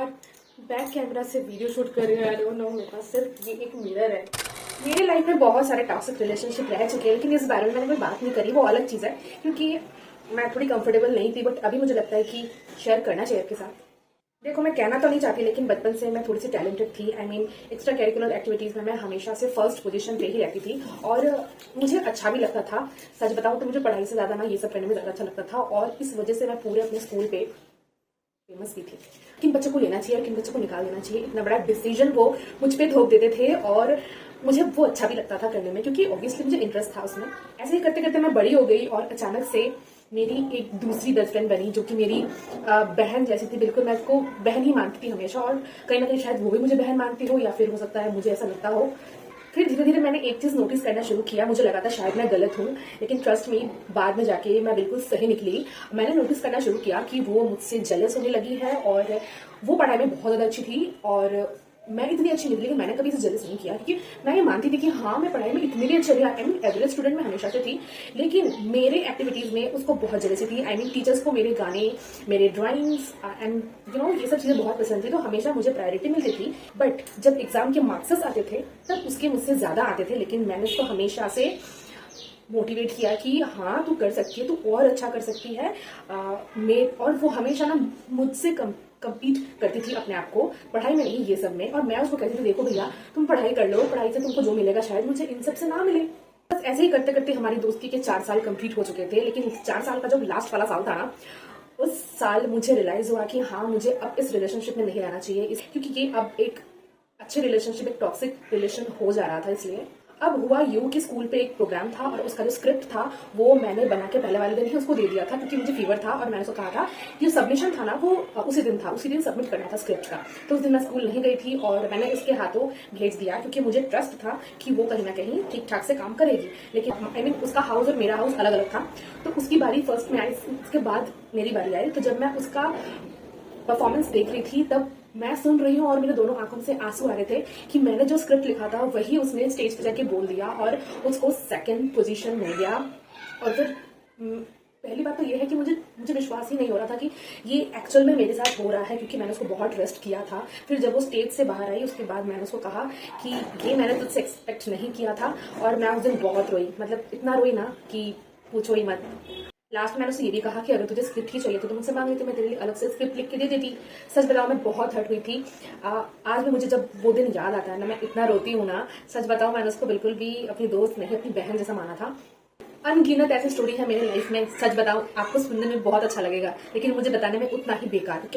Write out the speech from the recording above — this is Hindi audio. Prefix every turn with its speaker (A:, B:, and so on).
A: यार बैक कैमरा से वीडियो शूट कर रही हूँ। आई डोंट नो, मेरे पास सिर्फ ये एक मिरर है। मेरी लाइफ में बहुत सारे टॉक्सिक रिलेशनशिप रह चुके हैं, लेकिन इस बारे में मैंने कोई बात नहीं करी, वो अलग चीज़ है क्योंकि मैं थोड़ी कंफर्टेबल नहीं थी। बट अभी मुझे लगता है कि शेयर करना चाहिए आपके साथ। देखो, मैं कहना तो नहीं चाहती, लेकिन बचपन से मैं थोड़ी सी टैलेंटेड थी। I mean extra curricular activities में मैं हमेशा से फर्स्ट पोजीशन पे ही रहती थी और मुझे अच्छा भी लगता था। सच बताऊँ तो मुझे पढ़ाई से ज़्यादा ना ये सब करने में ज़्यादा अच्छा लगता था और इस वजह से मैं पूरे अपने स्कूल पे फेमस भी थी। किन बच्चों को लेना चाहिए और किन बच्चों को निकाल देना चाहिए, इतना बड़ा डिसीजन वो मुझ पे थोप देते थे और मुझे वो अच्छा भी लगता था करने में क्योंकि ऑब्वियसली मुझे इंटरेस्ट था उसमें। ऐसे ही करते करते मैं बड़ी हो गई और अचानक से मेरी एक दूसरी बेस्ट फ्रेंड बनी जो कि मेरी बहन जैसी थी। बिल्कुल मैं उसको बहन ही मानती थी हमेशा और कहीं ना कहीं शायद वो भी मुझे बहन मानती हो या फिर हो सकता है मुझे ऐसा लगता हो। फिर धीरे धीरे मैंने एक चीज नोटिस करना शुरू किया। मुझे लगा था शायद मैं गलत हूँ, लेकिन ट्रस्ट मी, बाद में जाके मैं बिल्कुल सही निकली। मैंने नोटिस करना शुरू किया कि वो मुझसे जेलस होने लगी है और वो पढ़ाई में बहुत ज्यादा अच्छी थी और मैं इतनी अच्छी निकली कि मैंने कभी इसे जेलस नहीं किया क्योंकि मैं ये मानती थी कि हाँ, मैं पढ़ाई में इतनी भी अच्छी रही। आई मीन एवरेज स्टूडेंट में हमेशा से थी, लेकिन मेरे एक्टिविटीज में उसको बहुत जेलसी थी। आई मीन टीचर्स को मेरे गाने, मेरे ड्राइंग्स एंड ये सब चीजें बहुत पसंद थी, तो हमेशा मुझे प्रायोरिटी मिलती थी। बट जब एग्जाम के मार्क्सेस आते थे तब उसके मुझसे ज्यादा आते थे, लेकिन मैंने उसको हमेशा से मोटिवेट किया कि हाँ, तू कर सकती है, तू और अच्छा कर सकती है। और वो हमेशा ना मुझसे कम्पीट करती थी अपने आप को, पढ़ाई में नहीं, ये सब में। और मैं उसको कहती थी, देखो भैया, तुम पढ़ाई कर लो, पढ़ाई से तुमको जो मिलेगा शायद मुझे इन सब से ना मिले। बस ऐसे ही करते करते हमारी दोस्ती के 4 साल कंप्लीट हो चुके थे, लेकिन 4 साल का जो लास्ट वाला साल था ना, उस साल मुझे रियलाइज हुआ कि हाँ, मुझे अब इस रिलेशनशिप में नहीं रहना चाहिए क्योंकि ये अब एक अच्छे रिलेशनशिप एक टॉक्सिक रिलेशन हो जा रहा था। इसलिए अब हुआ यूं कि स्कूल पे एक प्रोग्राम था और उसका जो स्क्रिप्ट था वो मैंने बना के पहले वाले दिन ही उसको दे दिया था क्योंकि मुझे फीवर था और मैंने उसको कहा था कि जो सबमिशन था ना वो उसी दिन था, उसी दिन सबमिट करना था स्क्रिप्ट का। तो उस दिन मैं स्कूल नहीं गई थी और मैंने उसके हाथों भेज दिया क्योंकि मुझे ट्रस्ट था कि वो कहीं ना कहीं ठीक ठाक से काम करेगी। लेकिन आई मीन उसका हाउस और मेरा हाउस अलग अलग था, तो उसकी बारी फर्स्ट में आई, उसके बाद मेरी बारी आई। तो जब मैं उसका परफॉर्मेंस देख रही थी तब मैं सुन रही हूँ और मेरे दोनों आंखों से आंसू आ रहे थे कि मैंने जो स्क्रिप्ट लिखा था वही उसने स्टेज पे जाके बोल दिया और उसको सेकंड पोजीशन मिल गया। और फिर पहली बात तो ये है कि मुझे विश्वास ही नहीं हो रहा था कि ये एक्चुअल में मेरे साथ हो रहा है क्योंकि मैंने उसको बहुत ट्रस्ट किया था। फिर जब वो स्टेज से बाहर आई उसके बाद मैंने उसको कहा कि ये मैंने तुझसे एक्सपेक्ट नहीं किया था और मैं उस दिन बहुत रोई, मतलब इतना रोई ना कि पूछो ही मत। लास्ट में मैंने उससे ये भी कहा कि अगर तुझे स्क्रिप्ट ही चाहिए तो मुझसे मांग लेती, मैं तेरे लिए अलग से स्क्रिप्ट लिख के दे देती। सच बताओ, मैं बहुत हर्ट हुई थी। आज भी मुझे जब वो दिन याद आता है ना, मैं इतना रोती हूँ ना। सच बताओ, मैंने उसको बिल्कुल भी अपनी दोस्त नहीं, अपनी बहन जैसा माना था। अनगिनत ऐसी स्टोरी है मेरी लाइफ में। सच बताओ, आपको सुनने में बहुत अच्छा लगेगा लेकिन मुझे बताने में उतना ही बेकार।